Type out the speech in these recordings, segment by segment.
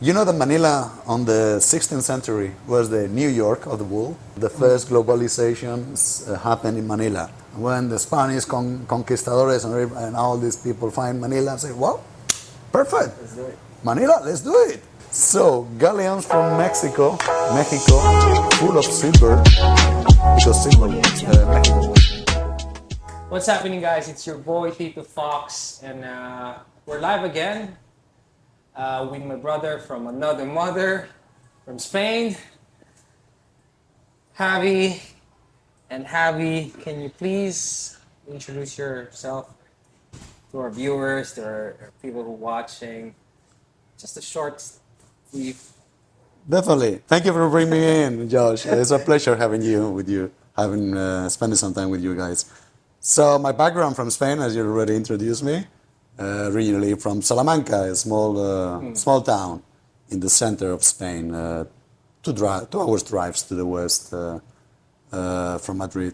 You know that Manila on the 16th century was the New York of the world. The first globalization happened in Manila. When the Spanish conquistadores and all these people find Manila and say, well, perfect, Let's do it. Manila, let's do it. So galleons from Mexico, full of silver, because silver was Mexico. What's happening, guys? It's your boy Tito Fox, and we're live again with my brother from another mother from Spain, Javi. And Javi, can you please introduce yourself to our viewers, to our people who are watching? Just a short, brief. Definitely. Thank you for bringing me in, Josh. It's a pleasure having you with you, having spending some time with you guys. So my background from Spain, as you already introduced me, originally from Salamanca, a small town in the center of Spain, 2 hours drives to the west from Madrid.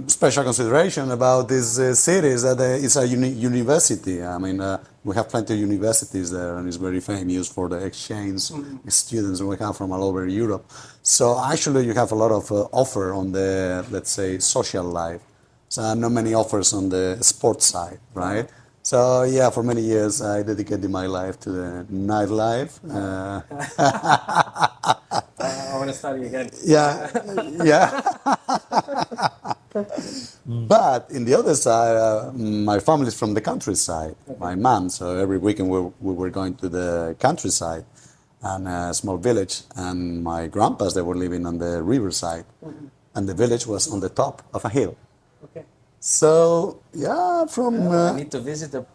Special consideration about this city is that it's a university. I mean, we have plenty of universities there, and it's very famous for the exchange students we have from all over Europe. So actually, you have a lot of offer on the, let's say, social life. So not many offers on the sports side, right? So yeah, for many years I dedicated my life to the nightlife. I want to study again. Yeah, yeah. But in the other side, my family is from the countryside. My mom, so every weekend we were going to the countryside and a small village. And my grandpas, they were living on the riverside, and the village was on the top of a hill. Okay. So yeah, I need to visit the.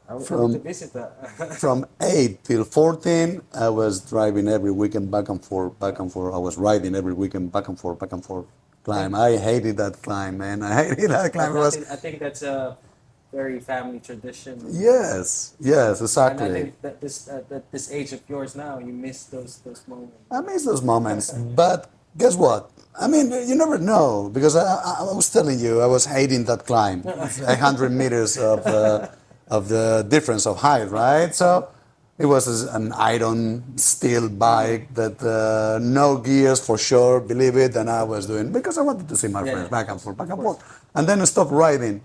I need to visit that. from 8 till 14, I was driving every weekend back and forth, back and forth. I was riding every weekend back and forth, back and forth. Climb. I hated that climb, man. I hated that climb. I think that's a very family tradition. Yes, And I exactly. think that at this age of yours now, you miss those moments. I miss those moments, but guess what? I mean, you never know, because I was telling you, I was hating that climb, 100 meters of the difference of height, right? So it was an iron steel bike that no gears for sure, believe it, and I was doing because I wanted to see my friends back and forth, back and forth, and then I stopped riding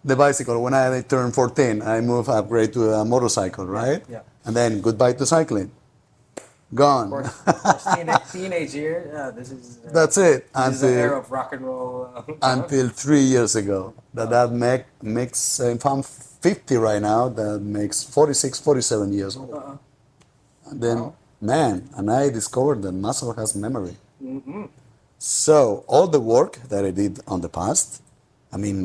the bicycle when I turned 14. I moved upgrade to a motorcycle, right? Yeah. And then goodbye to cycling, gone. Of course, teenage year. Yeah, this is. That's it. This is the era of rock and roll. Until 3 years ago. That makes, if I'm 50 right now, that makes 46, 47 years old. And then, man, and I discovered that muscle has memory. So all the work that I did on the past, I mean,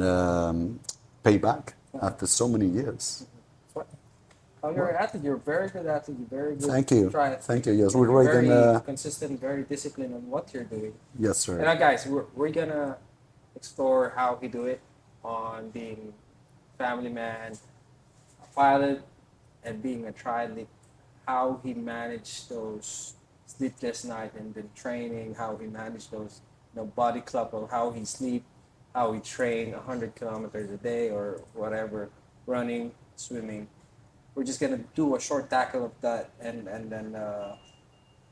pay back after so many years. Oh, you're an athlete. You're a very good athlete. You're very good. Thank you. Triathlete. Thank you. Yes, And we're you're right in. very consistent, very disciplined on what you're doing. Yes, sir. And guys, we're gonna explore how he do it on being family man, a pilot, and being a triathlete. How he managed those sleepless nights and then training. How he managed those, body clock of how he sleep, how he train 100 kilometers a day or whatever, running, swimming. We're just gonna do a short tackle of that, and then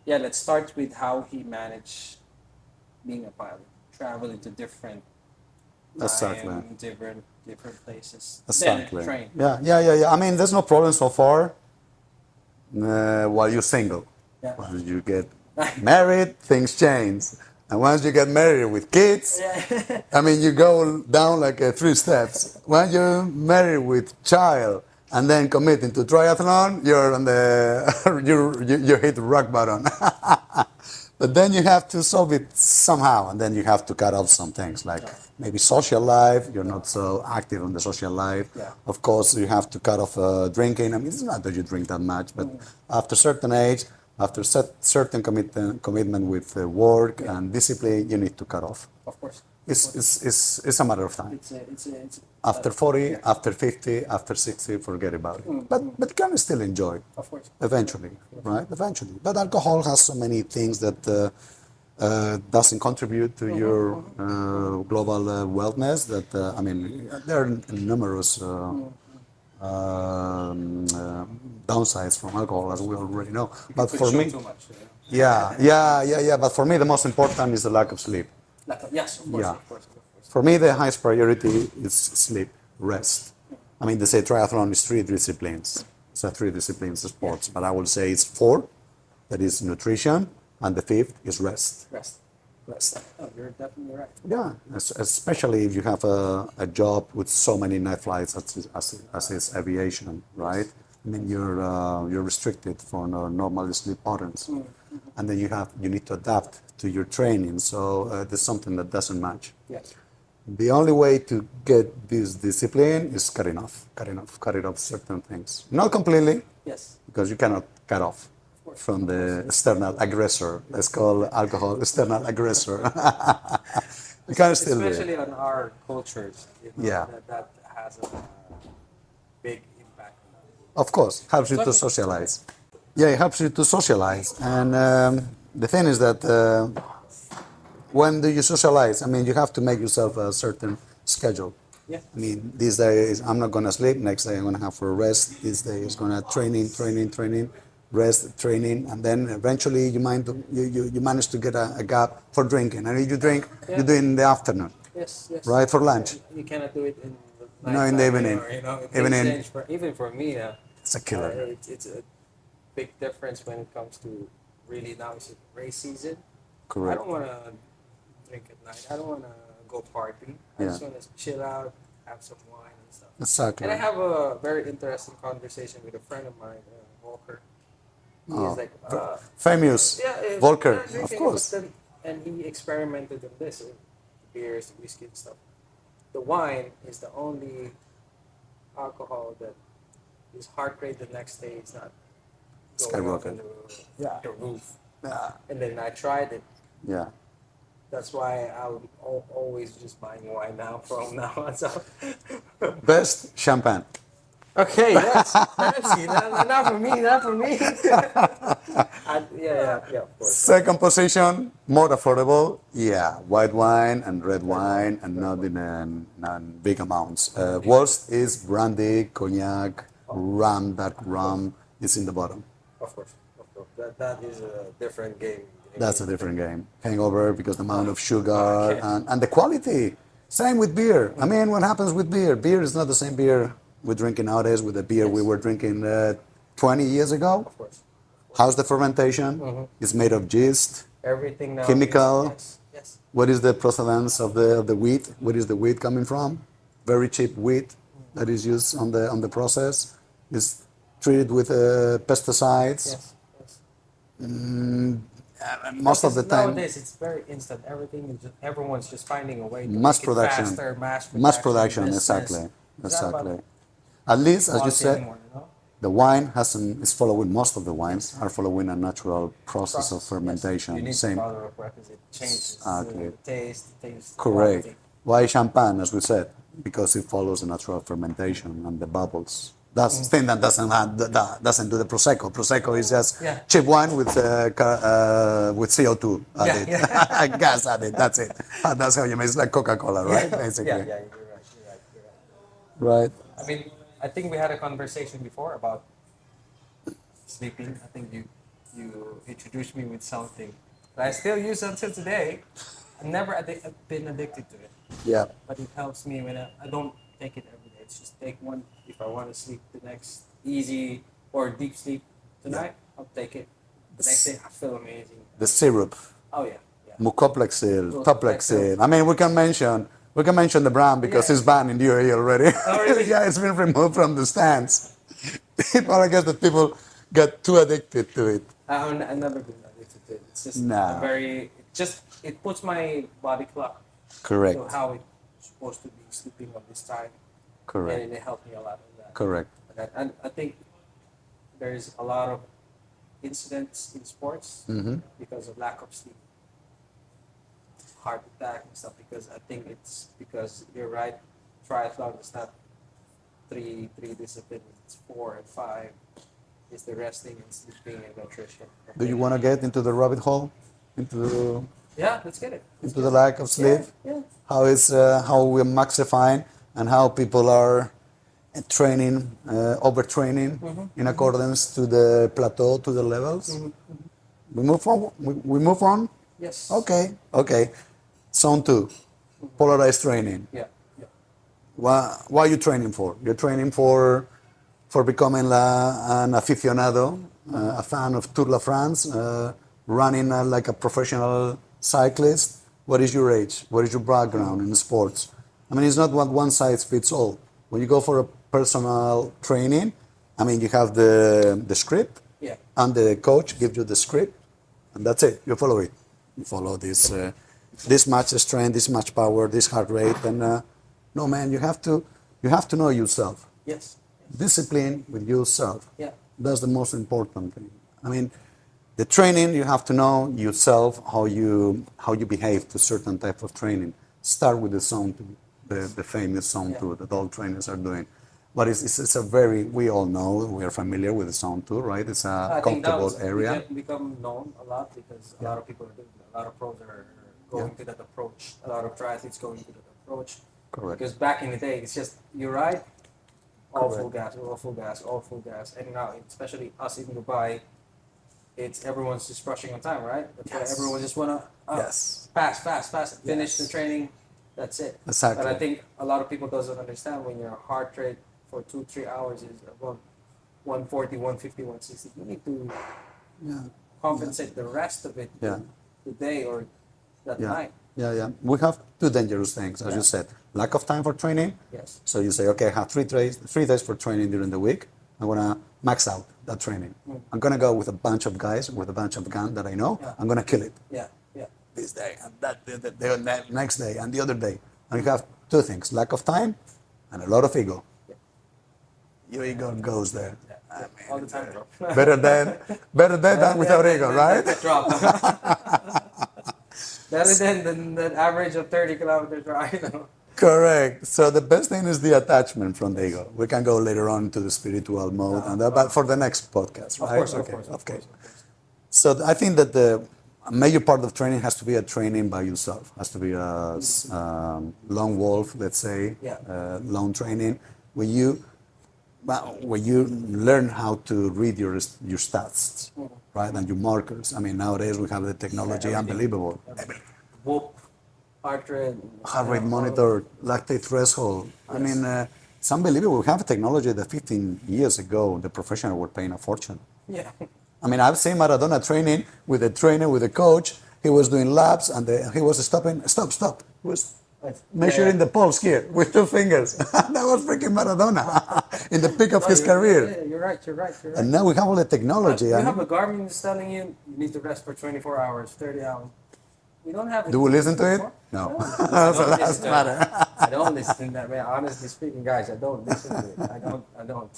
let's start with how he managed being a pilot, traveling to different Exactly. different places. Exactly. Then train. Yeah. I mean, there's no problem so far while you're single. Yeah. Once you get married, things change. And once you get married with kids, Yeah. I mean, you go down like 3 steps. When you're married with child and then committing to triathlon, you're on the you hit the rock bottom. But then you have to solve it somehow, and then you have to cut off some things like maybe social life. You're not so active on the social life. Yeah. Of course, you have to cut off drinking. I mean, it's not that you drink that much, but after certain age, after certain commitment with work and discipline, you need to cut off. Of course. It's a matter of time. It's After 40, after 50, after 60, forget about it. But you can still enjoy of course. eventually, right? Eventually. But alcohol has so many things that doesn't contribute to your global wellness that, I mean, there are numerous downsides from alcohol, as we already know. But for Consume me, too much. yeah. But for me, the most important is the lack of sleep. Yes, of course, Yeah. of course, of course. For me, the highest priority is sleep, rest. I mean, they say triathlon is three disciplines. It's a three disciplines of sports, but I will say it's four. That is nutrition, and the fifth is rest. Rest. Rest. Oh, you're definitely right. Yeah, especially if you have a job with so many night flights as is aviation, right? I mean, you're restricted for normal sleep patterns, and then you need to adapt to your training. So there's something that doesn't match. Yes. The only way to get this discipline is cut it off certain things. Not completely, Yes. because you cannot cut off from the external aggressor. Let's call alcohol external aggressor. You can still do it. Especially on our cultures, Yeah. that has a big impact. Of course, helps you to socialize. Yeah, it helps you to socialize. And the thing is that when do you socialize? I mean, you have to make yourself a certain schedule. Yeah. I mean, these days I'm not gonna sleep. Next day I'm gonna have for rest. This day is gonna training, rest, training, and then eventually you manage to get a gap for drinking. And if you drink, you do it in the afternoon, Yes, yes. right, for lunch. You cannot do it in the No, in the nighttime evening. Or, it Evening. makes sense even for me, It's a killer. it's a big difference when it comes to really now it's race season. I Correct. don't want to drink at night. I don't want to go party. I Yeah. just want to chill out, have some wine and stuff. Exactly. And I have a very interesting conversation with a friend of mine, Walker. He is like, Famous yeah, Volker, yeah, drinking, of course. but then- and he experimented on this, beers, the whiskey and stuff. The wine is the only alcohol that his heart rate the next day is not going up Skyrocket. the roof. Yeah. And then I tried it. Yeah. That's why I'm always just buying wine now from now on. So. Best champagne. Okay, yes, fancy. Not for me, not for me. Yeah, of course. Second position, more affordable. Yeah, white wine and red wine, and not in big amounts. Worst is brandy, cognac, rum. That rum is in the bottom. Of course. That is a different game. That's a different game. Hangover because the amount of sugar and the quality. Same with beer. I mean, what happens with beer? Beer is not the same beer we're drinking nowadays with the beer we were drinking 20 years ago. Of course. How's the fermentation? It's made of yeast. Everything now. Chemical. Yes. What is the procedence of the wheat? Where is the wheat coming from? Very cheap wheat that is used on the process. Is treated with pesticides. Yes. Most of the time, Nowadays, it's very instant. Everything is everyone's just finding a way to mass make production. it faster, Mass production, business. exactly. It's not about Exactly. At least, as you quality said, anymore, you know? the wine is following, most of the wines are following a natural process of fermentation. Yes. You need Same. to follow up because it changes Exactly. the taste, the Correct. quality. Why champagne, as we said? Because it follows the natural fermentation and the bubbles. That's the thing that doesn't do the prosecco. Prosecco is just Yeah. cheap wine with CO2 added, gas added. That's it. That's how you make. It's like Coca-Cola, right? Basically. Yeah, you're right. Right. I mean, I think we had a conversation before about sleeping. I think you introduced me with something that I still use until today. I've never been addicted to it, Yeah. but it helps me when I don't take it every day. It's just take one if I want to sleep the next easy or deep sleep tonight. I'll take it. The next day I feel amazing. The syrup, Oh yeah. Mucoplexil, Toplexil. I mean, we can mention the brand because Yeah. it's banned in UAE already. Oh, really? Yeah, it's been removed from the stands. Well, I guess that people get too addicted to it. I've never been addicted to it. It's just Nah. it puts my body clock. Correct. So how it's supposed to be sleeping on this time. Correct. And it helped me a lot with that. Correct. And I think there's a lot of incidents in sports because of lack of sleep. Heart attack and stuff because I think it's because you're right, triathlon is not three disciplines, it's 4 and 5. It's the resting and sleeping and nutrition. Do you want to get into the rabbit hole? Into Yeah, let's get it. the lack of sleep? Yeah. How we're maxifying and how people are training, overtraining in accordance to the plateau, to the levels. We move on. We move on. Yes. Okay. Okay. Zone 2, polarized training. Yeah. Yeah. What are you training for? You're training for becoming an aficionado, a fan of Tour de France, running like a professional cyclist. What is your age? What is your background in sports? I mean, it's not one size fits all. When you go for a personal training, I mean, you have the script, Yeah. and the coach gives you the script, and that's it. You follow it. You follow this much strength, this much power, this heart rate, and no, man, you have to know yourself. Yes. Discipline with yourself. Yeah. That's the most important thing. I mean, the training, you have to know yourself how you behave to certain type of training. Start with the zone 2, the famous zone 2 that all trainers are doing. But it's a very, we all know, we are familiar with the zone 2, right? It's a I think comfortable that's area. become known a lot because a lot of people are doing it. A lot of pros are going to that approach. A lot of triathletes going to that approach. Correct. Because back in the day, it's just you ride, all Correct. full gas, all full gas, all full gas. And now, especially us in Dubai, it's everyone's just rushing on time, right? That's why Yes. everyone just wanna Yes. fast, finish the training. That's it. Exactly. But I think a lot of people doesn't understand when your heart rate for 2-3 hours is above 140, 150, 160. You need to Yeah. compensate the rest of it Yeah. the day or that Yeah. night. Yeah. We have two dangerous things, as you Yeah. said. Lack of time for training. Yes. So you say, okay, I have 3 days for training during the week. I'm gonna max out that training. I'm gonna go with a bunch of guys with a bunch of guns that I know. Yeah. I'm gonna kill it Yeah. Yeah. this day and the next day and the other day. And you have two things: lack of time and a lot of ego. Yeah. Your ego goes there. Yeah. All the time, bro. Better than without ego, right? Drop. Better than the average of 30 kilometers ride. Correct. So the best thing is the attachment from the ego. We can go later on to the spiritual mode, and that, but for the next podcast, right? Of course, okay. of course. So I think that the major part of training has to be a training by yourself. Has to be a lone wolf, let's say, Yeah. lone training, where you learn how to read your stats, right, and your markers. I mean, nowadays we have the technology, everything. unbelievable. Whoop, heart rate. Heart rate monitor, lactate threshold. I mean, it's unbelievable. We have a technology that 15 years ago the professionals were paying a fortune. Yeah. I mean, I've seen Maradona training with a trainer, with a coach. He was doing laps and he was stopping. Stop. He was measuring the pulse here with 2 fingers. That was freaking Maradona in the peak of his career. Yeah, you're right. And now we have all the technology. You and have a Garmin that's telling you you need to rest for 24 hours, 30 hours. We don't have it. do we listen to it? No. I So don't that's listen to matter. it. I don't listen to that, man. Honestly speaking, guys, I don't listen to it. I don't.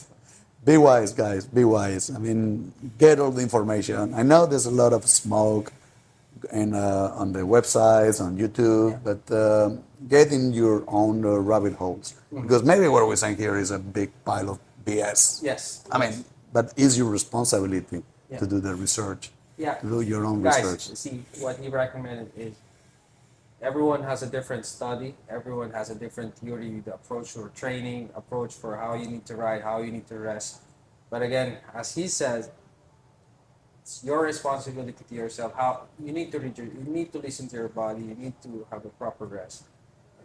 Be wise, guys. Be wise. I mean, get all the information. I know there's a lot of smoke on the websites, on YouTube, but get in your own rabbit holes. Because maybe what we're saying here is a big pile of BS. Yes. I mean, but it's your responsibility Yeah. to do the research, Yeah. to do your own Guys, research. see, what he recommended is everyone has a different study. Everyone has a different theory, the approach for training, approach for how you need to ride, how you need to rest. But again, as he says, it's your responsibility to yourself. How you need to read you need to listen to your body. You need to have a proper rest.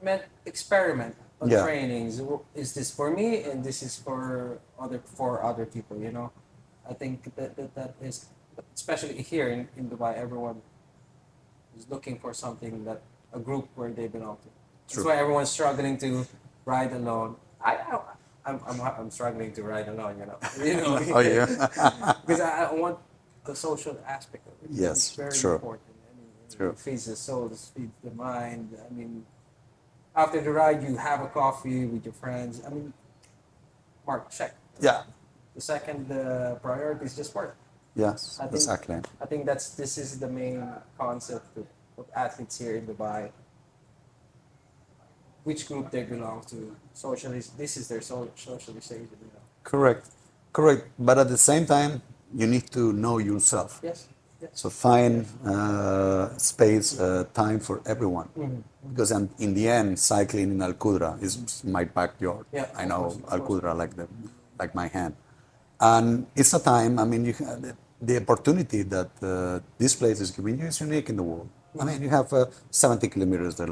I mean, experiment on Yeah. trainings. Is this for me, and this is for other people? You know, I think that is, especially here in Dubai, everyone is looking for something that a group where they belong to. That's True. why everyone's struggling to ride alone. I'm struggling to ride alone. You know. Oh, yeah. Because I want the social aspect of it. Yes, It's very sure. important. I mean, True. it feeds the soul, it feeds the mind. I mean, after the ride, you have a coffee with your friends. I mean, Mark, check. Yeah. The second priority is just work. Yes, I think- exactly. I think this is the main concept of athletes here in Dubai. Which group they belong to. This is their socialization. Correct. But at the same time, you need to know yourself. Yes. So find space, time for everyone. Because in the end, cycling in Alcudra is my backyard. Yeah, I of know course, of course. Alcudra like my hand. And it's a time, I mean, the opportunity that this place is giving you is unique in the world. I mean, you have 70 kilometers, the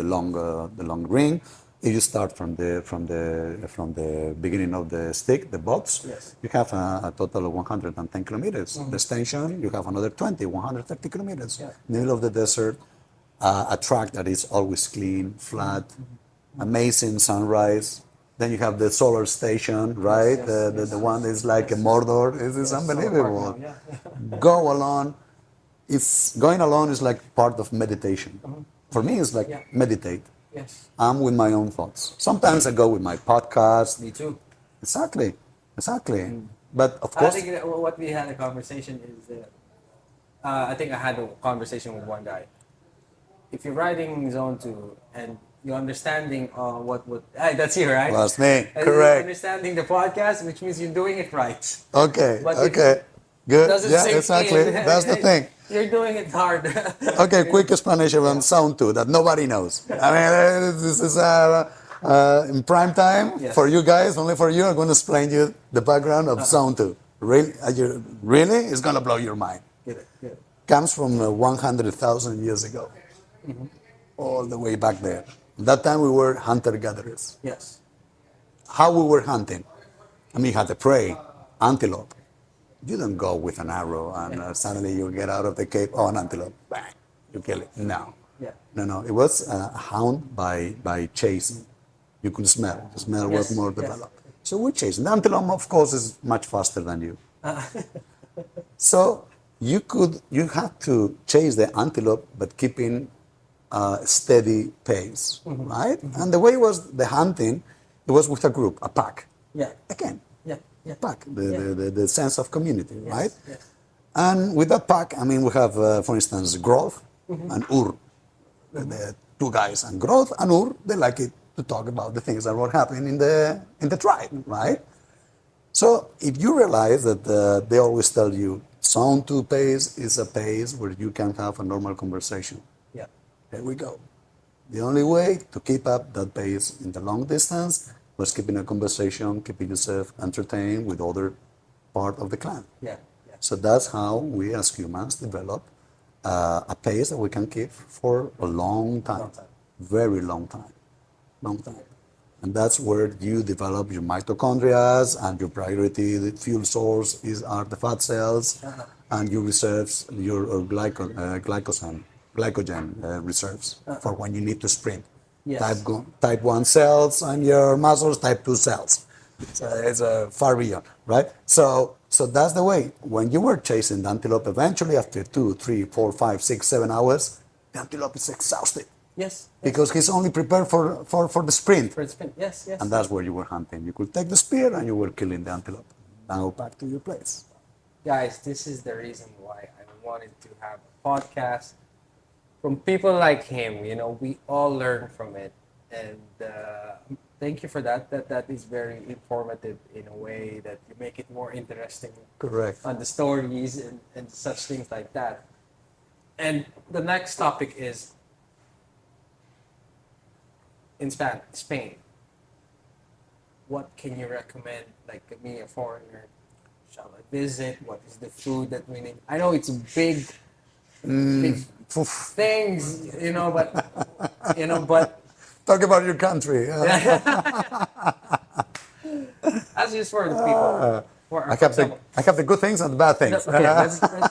long ring. If you start from the beginning of the stick, the box, Yes. you have a total of 110 kilometers. The extension, you have another 20, 130 kilometers. Yeah. In the middle of the desert, a track that is always clean, flat, amazing sunrise. Then you have the solar station, right? yes, The one is like a yes. Mordor. It's Yes, solar park unbelievable. now, yeah. Go alone. It's going alone is like part of meditation. For me, it's like Yeah. meditate. Yes. I'm with my own thoughts. Sometimes I go with my podcast. Me too. Exactly, exactly. But of I course, think that what we had a conversation is that I think I had a conversation with one guy. If you're riding zone two and you're understanding what hey, that's you, right? was me. And you're Correct. understanding the podcast, which means you're doing it right. Okay, But if okay. Good. Doesn't Yeah, sink exactly. in. That's the thing. You're doing it hard. Okay, quick explanation on sound two that nobody knows. I mean, this is in prime time Yes. for you guys, only for you. I'm going to explain you the background of sound two. Really, really, it's going to blow your mind. Get it, get it. Comes from 100,000 years ago, all the way back there. That time we were hunter-gatherers. Yes. How we were hunting? I mean, you had the prey, antelope. You don't go with an arrow and suddenly you get out of the cave, oh, an antelope, bang, you kill it. No. Yeah. No. It was a hound by chasing. You could smell. The smell was Yes, more yes. developed. So we're chasing. The antelope, of course, is much faster than you. So you have to chase the antelope, but keeping a steady pace, right? And the way it was the hunting, it was with a group, a pack. Yeah. Again, Yeah. Yeah. pack, the sense of community, Yes, right? yes. And with that pack, I mean, we have, for instance, growth and ur. The two guys, and growth and ur, they like it to talk about the things that were happening in the tribe, right? So if you realize that they always tell you, sound two pace is a pace where you can have a normal conversation. Yeah. Here we go. The only way to keep up that pace in the long distance was keeping a conversation, keeping yourself entertained with other part of the clan. Yeah. Yeah. So that's how we as humans develop a pace that we can keep for a long time. Long time. Very long time. Long time. And that's where you develop your mitochondria and your priority the fuel source are the fat cells and your reserves, your glycogen reserves for when you need to sprint. Yes. Type 1 cells and your muscles, type 2 cells. So it's far beyond, right? So that's the way. When you were chasing the antelope, eventually after 2, 3, 4, 5, 6, 7 hours, the antelope is exhausted Yes. because he's only prepared for the sprint. For the spin. Yes. Yes. And that's where you were hunting. You could take the spear and you were killing the antelope. Now back to your place. Guys, this is the reason why I wanted to have a podcast from people like him. You know, we all learn from it, and thank you for that. That is very informative in a way that you make it more interesting Correct. on the stories and such things like that. And the next topic is in Spain. What can you recommend, like me, a foreigner? Shall I visit? What is the food that we need? I know it's big Oof. things, but Talk about your country. that's just for the people. I have the good things and the bad things. Okay,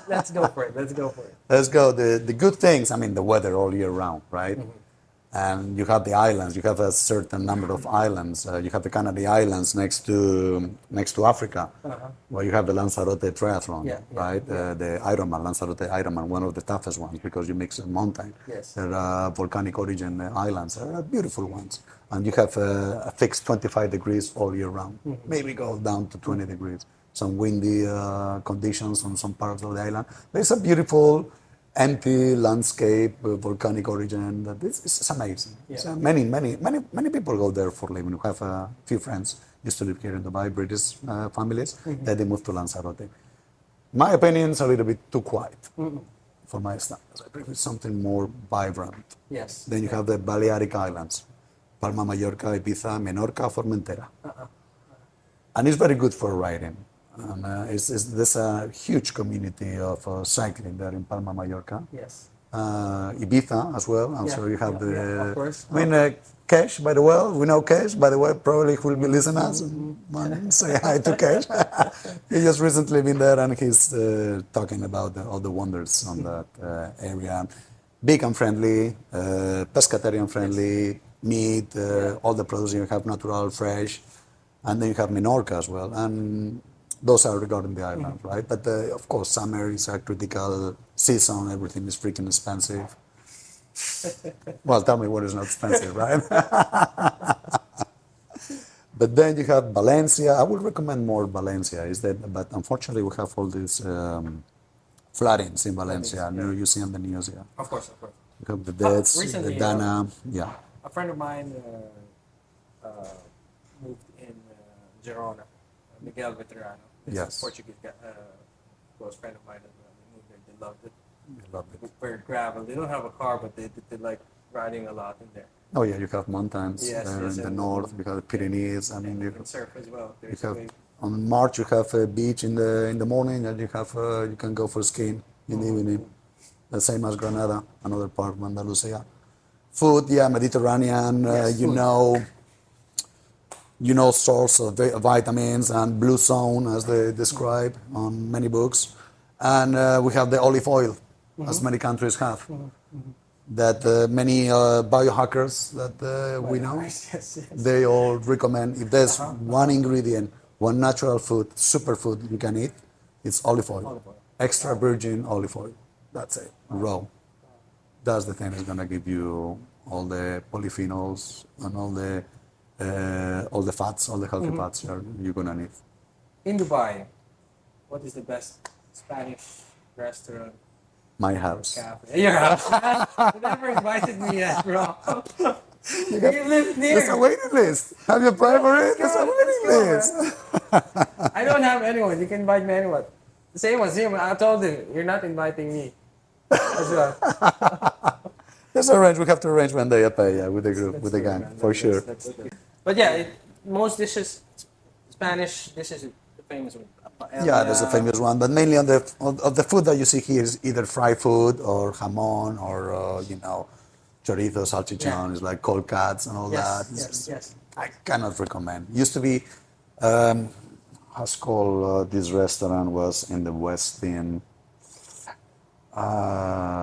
let's go for it. Let's go for it. Let's go. The good things, I mean, the weather all year round, right? And you have the islands. You have a certain number of islands. You have the Canary Islands next to Africa, where you have the Lanzarote Triathlon, Yeah, yeah, right? The Ironman, Lanzarote Ironman, one of the toughest ones because you mix a mountain. Yes. They're volcanic origin islands. They're beautiful ones. And you have a fixed 25 degrees all year round. Maybe go down to 20 degrees. Some windy conditions on some parts of the island. But it's a beautiful, empty landscape, volcanic origin. It's amazing. Yeah. So many people go there for living. We have a few friends used to live here in Dubai, British families. Then they moved to Lanzarote. My opinion is a little bit too quiet for my standards. I prefer something more vibrant. Yes. Then you have the Balearic Islands, Palma, Mallorca, Ibiza, Menorca, Formentera. And it's very good for riding. And there's a huge community of cycling there in Palma, Mallorca. Yes. Ibiza as well. And Yeah, so you have yeah, of course. I mean, Kesh, by the way, we know Kesh, by the way, probably will be listeners. And say hi to Kesh. He just recently been there and he's talking about all the wonders on that area. Big and friendly, pescatarian friendly, meat, all the products you have natural, fresh. And then you have Menorca as well. And those are regarding the island, right? But of course, summer is a critical season. Everything is freaking expensive. Well, tell me what is not expensive, right? But then you have Valencia. I would recommend more Valencia. But unfortunately, we have all these floodings in Valencia. You see on the news, yeah. Of course, of course. You have the deaths, Recently, the Dana, yeah. A friend of mine moved in Girona, Miguel Veterano. He's Yes. a Portuguese guy, close friend of mine. They moved there. They loved it. I love it. Very gravel. They don't have a car, but they like riding a lot in there. Oh yeah, you have mountains Yes, there yes, in the and- north. You have the Pyrenees. I mean, You can surf as well. you There's have way- on March you have a beach in the morning, and you have you can go for skiing in the evening. The same as Granada, another part of Andalusia. Food, yeah, Mediterranean. Yes, You food. know, source of vitamins and blue zone as they describe on many books, and we have the olive oil, as many countries have. That many biohackers that we know, Yes, yes. they all recommend if there's one ingredient, one natural food, superfood you can eat, it's olive oil. Olive oil. Extra virgin olive oil. That's it. Raw. That's the thing that's gonna give you all the polyphenols and all the fats, all the healthy fats you're gonna need. In Dubai, what is the best Spanish restaurant? My house. Cafe? Your house. You never invited me yet, bro. You live near. There's a waiting list. Have you applied for it? There's a waiting list. I don't have anyone. You can invite me anyone. Same as him. I told him, you're not inviting me. As well. Let's arrange. We have to arrange one day up with the group, with the That's gang, good, man. for sure. That's good. But yeah, most dishes, Spanish dishes, the famous one. Yeah, there's a famous one, but mainly on the food that you see here is either fried food or jamon or chorizo, salchichon, is like cold cuts and all that. It's Yes, just- yes. I cannot recommend. Used to be, how's called this restaurant was in the West in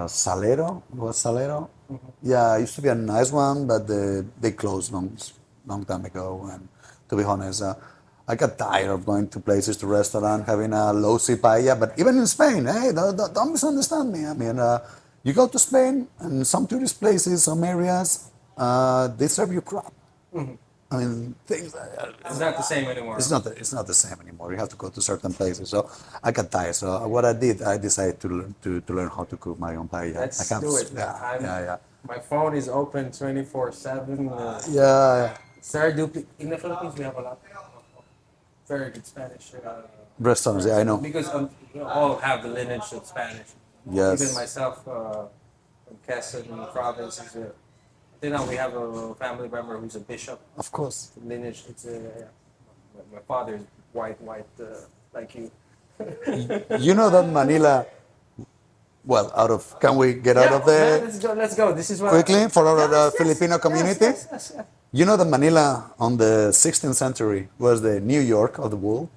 Salero. Was Salero? Yeah, it used to be a nice one, but they closed long time ago. And to be honest, I got tired of going to places, to restaurant, having a low-C paella. But even in Spain, hey, don't misunderstand me. I mean, you go to Spain and some tourist places, some areas, they serve you crap. I mean, things. It's not the same anymore. It's not the same anymore. You have to go to certain places. So I got tired. So what I did, I decided to learn how to cook my own paella. Let's I have- do it. Yeah. My phone is open 24/7. Yeah. Sir, in the Philippines, we have a lot of very good Spanish. Restaurants, yeah, I know. Because we all have the lineage of Spanish. Yes. Even myself, from Quezon province, you know, we have a family member who's a bishop. Of course. Lineage. It's my father is white, like you. You know that Manila. Well, can we get out of there Let's go. This is what quickly for our Yes, Filipino community? Yes. You know that Manila on the 16th century was the New York of the world,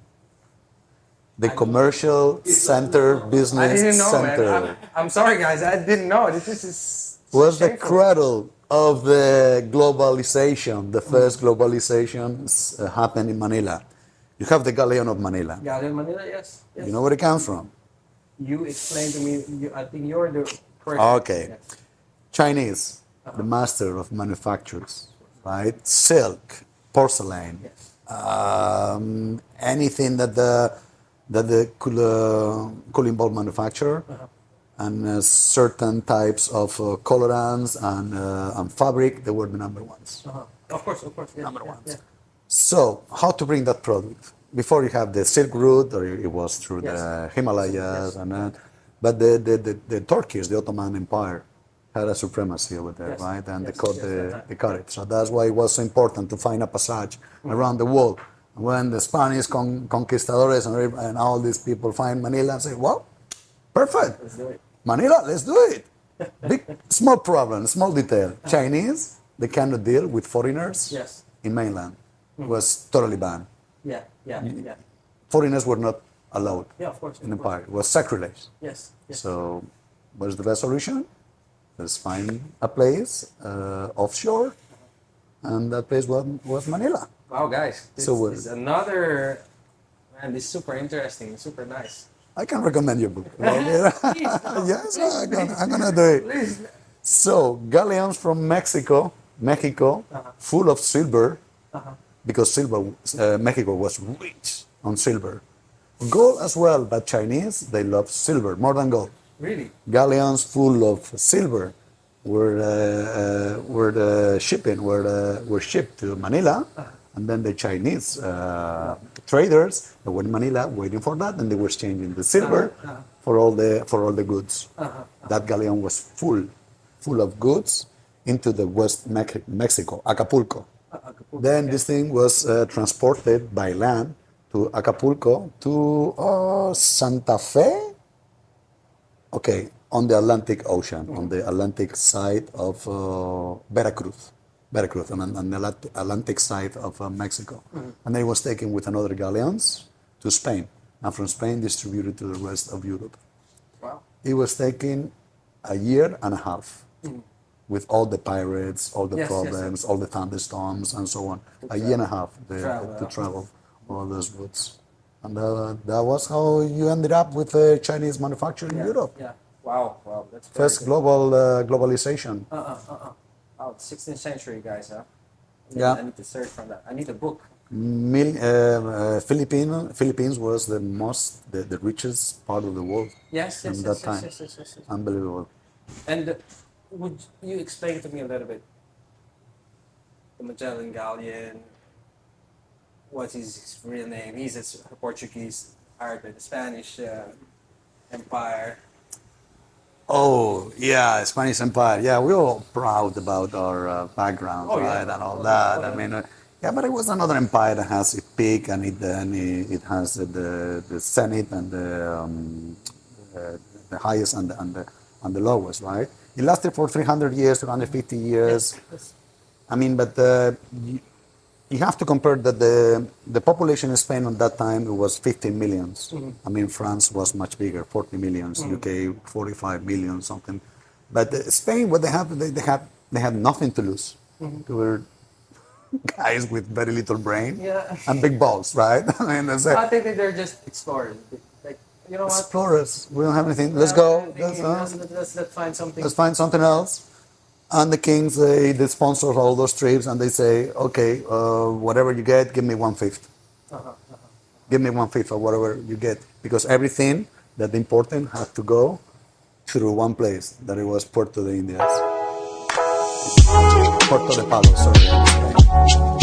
the commercial center, I business didn't know, center. man. I'm sorry, guys. I didn't know. This is Was the shameful. cradle of the globalization. The first globalization happened in Manila. You have the Galleon of Manila. Yeah, in Manila, yes. You know where it comes from? You explained to me. I think you're the person. Okay. Yes. Chinese, the master of manufactures, right? Silk, porcelain, Yes. anything that could involve manufacture, and certain types of colorants and fabric. They were the number ones. Of course. Yeah, Number yeah, ones. yeah. So, how to bring that product? before you have the Silk Route, or it was through Yes. the Himalayas, Yes. and then, but the Turkish, the Ottoman Empire, had a supremacy over there, Yes. right? And Yes. Yes, they cut it. So that's why it was so important to find a passage around the world. When the Spanish conquistadores and all these people find Manila and say, well, perfect, Let's do it. Manila, let's do it. Small problem, small detail. Chinese, they cannot deal with foreigners Yes. in mainland. It was totally banned. Yeah. Yeah. Yeah. Foreigners were not allowed Yeah. Of course. in the empire. It was sacrilege. Yes. Yes. So, what is the best solution? Let's find a place offshore, and that place was Manila. Wow, guys, this So, is another. Man, this is super interesting, super nice. I can recommend your book. Yes, I'm gonna do it. Please. So, galleons from Mexico, full of silver, because Mexico was rich on silver. Gold as well, but Chinese, they love silver more than gold. Really? Galleons full of silver were shipped to Manila, and then the Chinese traders that were in Manila waiting for that, and they were exchanging the silver for all the goods. That galleon was full of goods into the West Mexico, Acapulco. Then this thing was transported by land to Acapulco to Santa Fe. Okay, on the Atlantic Ocean, on the Atlantic side of Veracruz, on the Atlantic side of Mexico. And then it was taken with another galleons to Spain, and from Spain distributed to the rest of Europe. Wow. It was taken a year and a half with all the pirates, all the Yes, yes, problems, all the thunderstorms, and so on. A year and a half Travel. to travel all those routes. And that was how you ended up with Chinese manufacturing in Europe. Yeah. Wow. Wow. That's very First good. globalization. Oh, 16th century, guys, huh? Yeah. I need to search from that. I need a book. Philippines was the richest part of the world Yes. in Yes. that Yes. time. Yes. Unbelievable. And would you explain to me a little bit the Magellan Galleon? What's his real name? He's a Portuguese hired by the Spanish Empire. Oh, yeah, Spanish Empire. Yeah, we're all proud about our background, Oh, yeah. right, and all that. I mean, yeah, but it was another empire that has its peak, and it has the Senate and the highest and the lowest, right? It lasted for 300 years, 250 years. Yes. I mean, but you have to compare that the population in Spain at that time it was 15 millions. I mean, France was much bigger, 40 millions. UK 45 million something. But Spain, what they had nothing to lose. They were guys with very little brain Yeah. and big balls, right? I mean, that's it. I think that they're just explorers. Like, you know what? Explorers. We don't have anything. Let's go. Let's find something. Let's find something else. And the kings, they sponsor all those trips, and they say, okay, whatever you get, give me 1/5. Give me 1/5 of whatever you get, because everything that the important had to go through one place, that it was Puerto de Indias. Puerto de Palos, sorry.